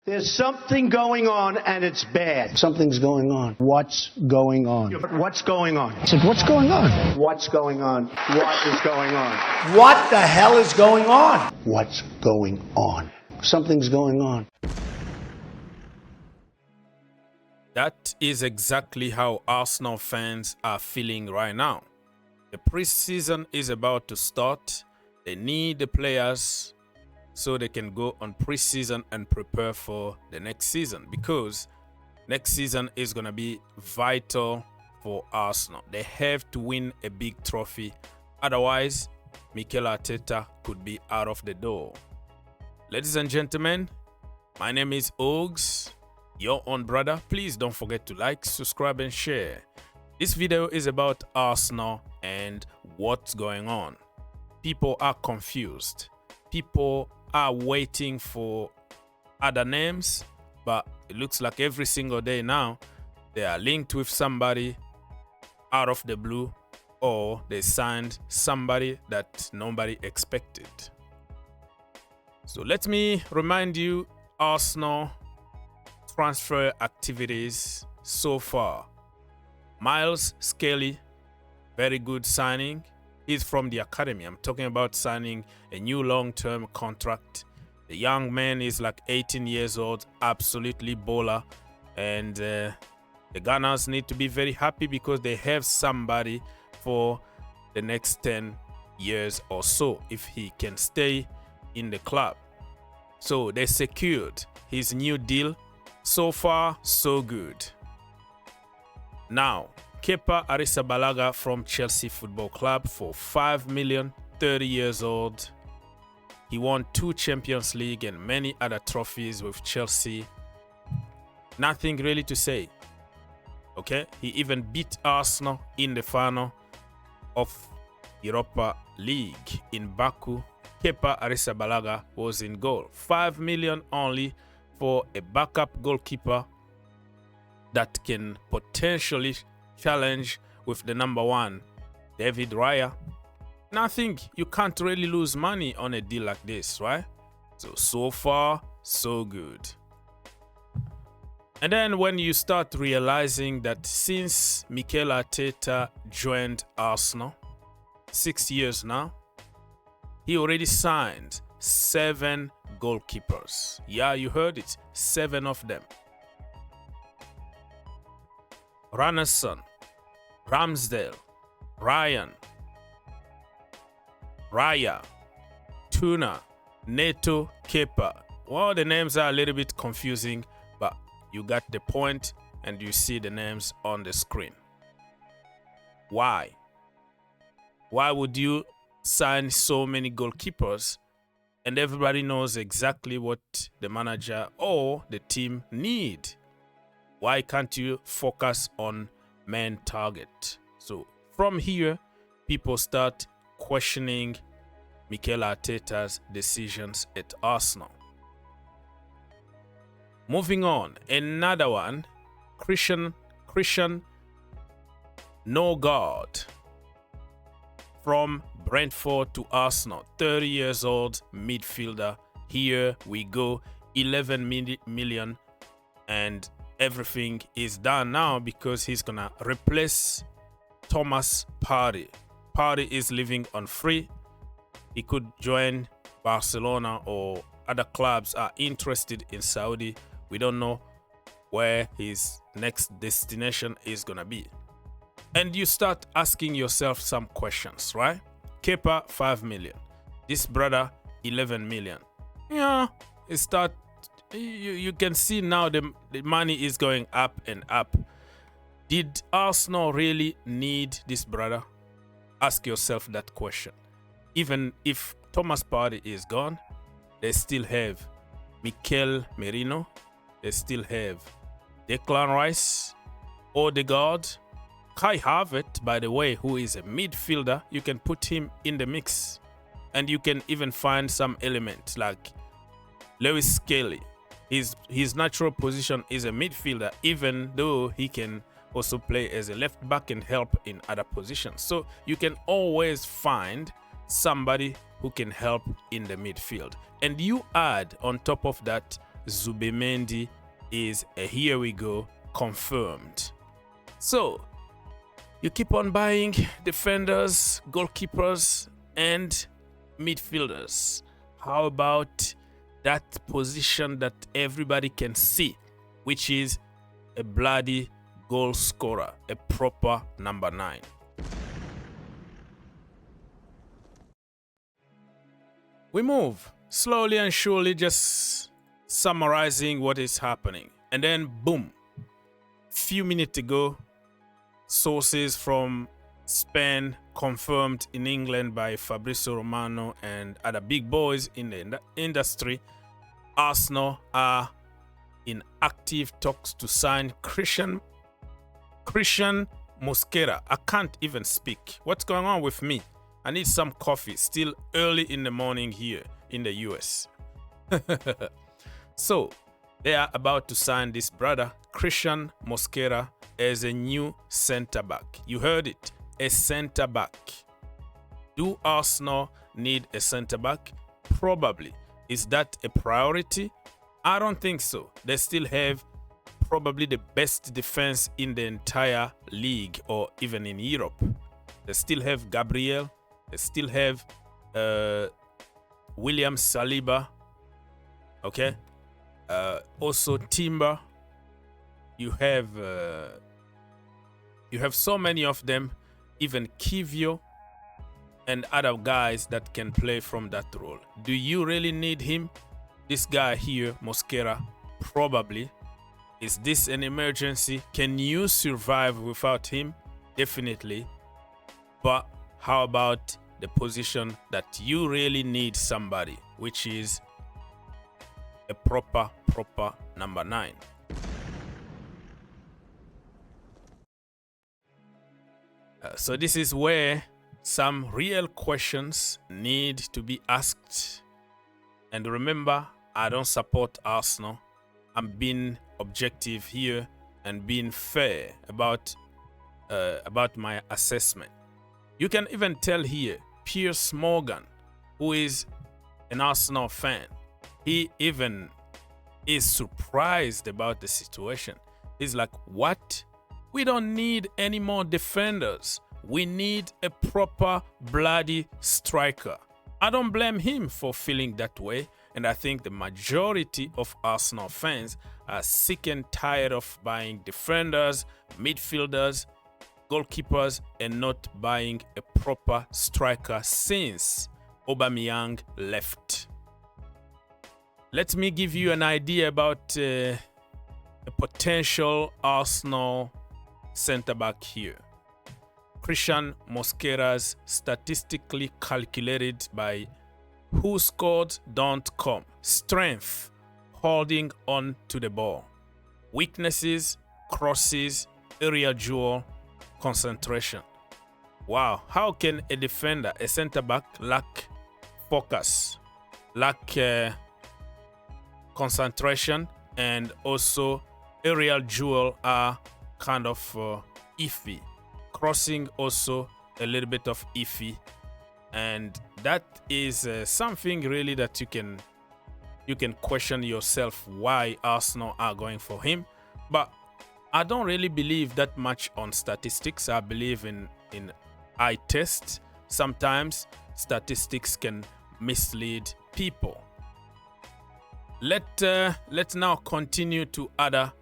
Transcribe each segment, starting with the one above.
There's something going on, and it's bad. Something's going on. What's going on? Yeah, but what's going on? I said, what's going on? What's going on? What is going on? What the hell is going on? What's going on? Something's going on. That is exactly how Arsenal fans are feeling right now. The preseason is about to start. They need the players so they can go on preseason and prepare for the next season, because next season is going to be vital for Arsenal. They have to win a big trophy. Otherwise, Mikel Arteta could be out of the door. Ladies and gentlemen, my name is Ogs, your own brother. Please don't forget to like, subscribe and share. This video is about Arsenal and what's going on. People are confused. People are waiting for other names, but it looks like every single day now they are linked with somebody out of the blue, or they signed somebody that nobody expected. So let me remind you Arsenal transfer activities so far. Myles-Skelly, very good signing. He's from the academy. I'm talking about signing a new long-term contract. The young man is like 18 years old, absolutely baller. And the Gunners need to be very happy because they have somebody for the next 10 years or so if he can stay in the club. So they secured his new deal. So far, so good. Now, Kepa Arrizabalaga from Chelsea Football Club for 5 million, 30 years old. He won 2 Champions League and many other trophies with Chelsea. Nothing really to say. Okay, he even beat Arsenal in the final of Europa League in Baku. Kepa Arrizabalaga was in goal. 5 million only for a backup goalkeeper that can potentially challenge with the number 1, David Raya. Nothing. You can't really lose money on a deal like this, right? So far, so good. And then when you start realizing that since Mikel Arteta joined Arsenal, 6 years now, he already signed 7 goalkeepers. Yeah, you heard it. 7 of them. Rantman, Ramsdale, Ryan, Raya, Tuna, Neto, Kepa. Well, the names are a little bit confusing, but you got the point and you see the names on the screen. Why? Why would you sign so many goalkeepers and everybody knows exactly what the manager or the team need? Why can't you focus on main target? So from here, people start questioning Mikel Arteta's decisions at Arsenal. Moving on, another one, Christian Norgard from Brentford to Arsenal, 30 years old midfielder. Here we go, 11 million, and everything is done now because he's gonna replace Thomas Partey. Partey is living on free. He could join Barcelona or other clubs are interested in Saudi. We don't know where his next destination is gonna be. And you start asking yourself some questions, right? Kepa, 5 million. This brother, 11 million. Yeah, you can see now the money is going up and up. Did Arsenal really need this brother? Ask yourself that question. Even if Thomas Partey is gone, they still have Mikel Merino. They still have Declan Rice, Odegaard, Kai Havertz, by the way, who is a midfielder. You can put him in the mix. And you can even find some elements like Myles-Skelly. His natural position is a midfielder, even though he can also play as a left back and help in other positions. So you can always find somebody who can help in the midfield. And you add on top of that Zubimendi is a here we go confirmed. So you keep on buying defenders, goalkeepers, and midfielders. How about that position that everybody can see, which is a bloody goal scorer, a proper number 9? We move slowly and surely, just summarizing what is happening. And then, boom, few minutes ago, sources from Spain confirmed in England by Fabrizio Romano and other big boys in the industry, Arsenal are in active talks to sign Christian Mosquera. I can't even speak. What's going on with me? I need some coffee. Still early in the morning here in the US. So they are about to sign this brother Christian Mosquera as a new center back. You heard it, a center back. Do Arsenal need a center back? Probably. Is that a priority? I don't think so. They still have probably the best defense in the entire league or even in Europe. They still have Gabriel. They still have William Saliba. Okay. Also Timber. You have so many of them, even Kivio and other guys that can play from that role. Do you really need him? This guy here, Mosquera, probably. Is this an emergency? Can you survive without him? Definitely. But how about the position that you really need somebody, which is a proper number 9? So this is where some real questions need to be asked. And remember, I don't support Arsenal. I'm being objective here and being fair about my assessment. You can even tell here, Piers Morgan, who is an Arsenal fan, he even is surprised about the situation. He's like, what? We don't need any more defenders. We need a proper bloody striker. I don't blame him for feeling that way. And I think the majority of Arsenal fans are sick and tired of buying defenders, midfielders, goalkeepers, and not buying a proper striker since Aubameyang left. Let me give you an idea about a potential Arsenal centre-back here. Christian Mosquera's statistically calculated by WhoScored.com. Strength, holding on to the ball. Weaknesses, crosses, area duel, concentration. Wow, how can a defender, a centre-back, lack focus, lack concentration, and also aerial duel are kind of iffy. Crossing also a little bit of iffy, and that is something really that you can question yourself why Arsenal are going for him. But I don't really believe that much on statistics. I believe in eye test. Sometimes statistics can mislead people. Let's now continue to other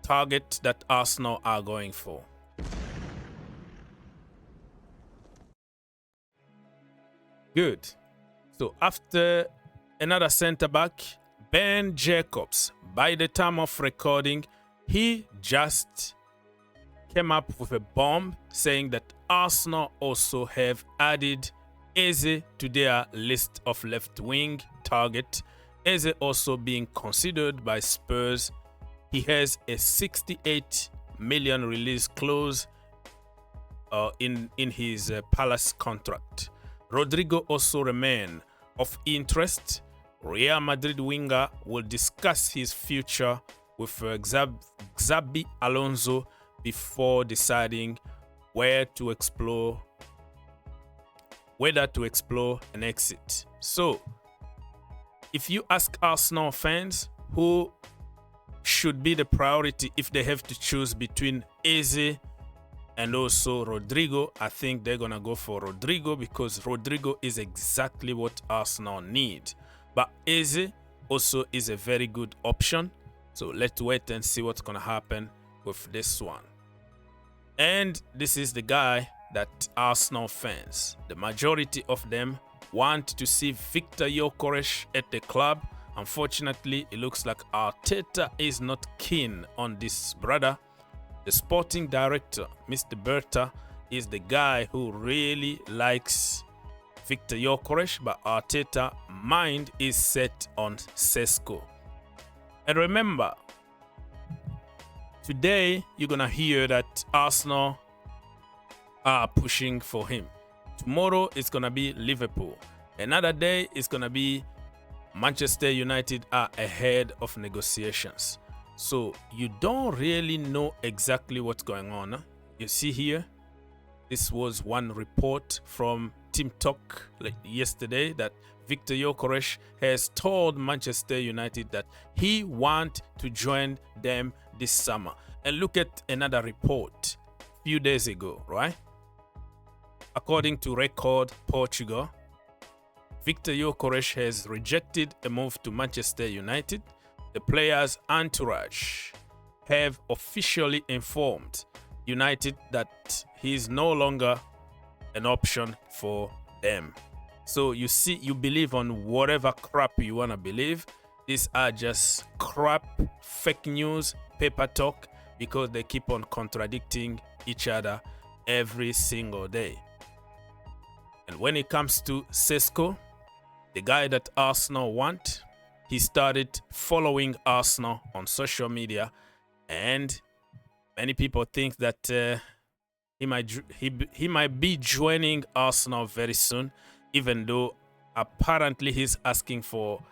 targets that Arsenal are going for. Good. So after another centre-back, Ben Jacobs, by the time of recording, he just came up with a bomb saying that Arsenal also have added Eze to their list of left-wing target. Eze also being considered by Spurs. He has a 68 million release clause in his Palace contract. Rodrigo also remain of interest. Real Madrid winger will discuss his future with Xabi Alonso before deciding whether to explore an exit. So, if you ask Arsenal fans, who should be the priority if they have to choose between Eze and also Rodrigo. I think they're gonna go for Rodrigo because Rodrigo is exactly what Arsenal need. But Eze also is a very good option. So let's wait and see what's gonna happen with this one. And this is the guy that Arsenal fans, the majority of them, want to see Viktor Gyokeres at the club. Unfortunately, it looks like Arteta is not keen on this brother. The sporting director, Mr. Berta, is the guy who really likes Viktor Gyokeres, but Arteta's mind is set on Sesko. And remember, today you're gonna hear that Arsenal are pushing for him. Tomorrow it's gonna be Liverpool. Another day it's gonna be Manchester United are ahead of negotiations. So you don't really know exactly what's going on. You see here, this was one report from Team Talk yesterday that Viktor Gyokeres has told Manchester United that he wants to join them this summer. And look at another report a few days ago, right? According to Record Portugal, Viktor Gyokeres has rejected a move to Manchester United. The player's entourage have officially informed United that he is no longer an option for them. So you see, you believe on whatever crap you want to believe. These are just crap, fake news, paper talk, because they keep on contradicting each other every single day. And when it comes to Sesko, the guy that Arsenal want, he started following Arsenal on social media, and many people think that he might be joining Arsenal very soon, even though apparently he's asking for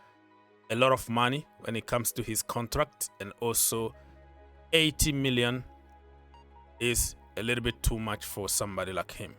a lot of money when it comes to his contract, and also 80 million is a little bit too much for somebody like him.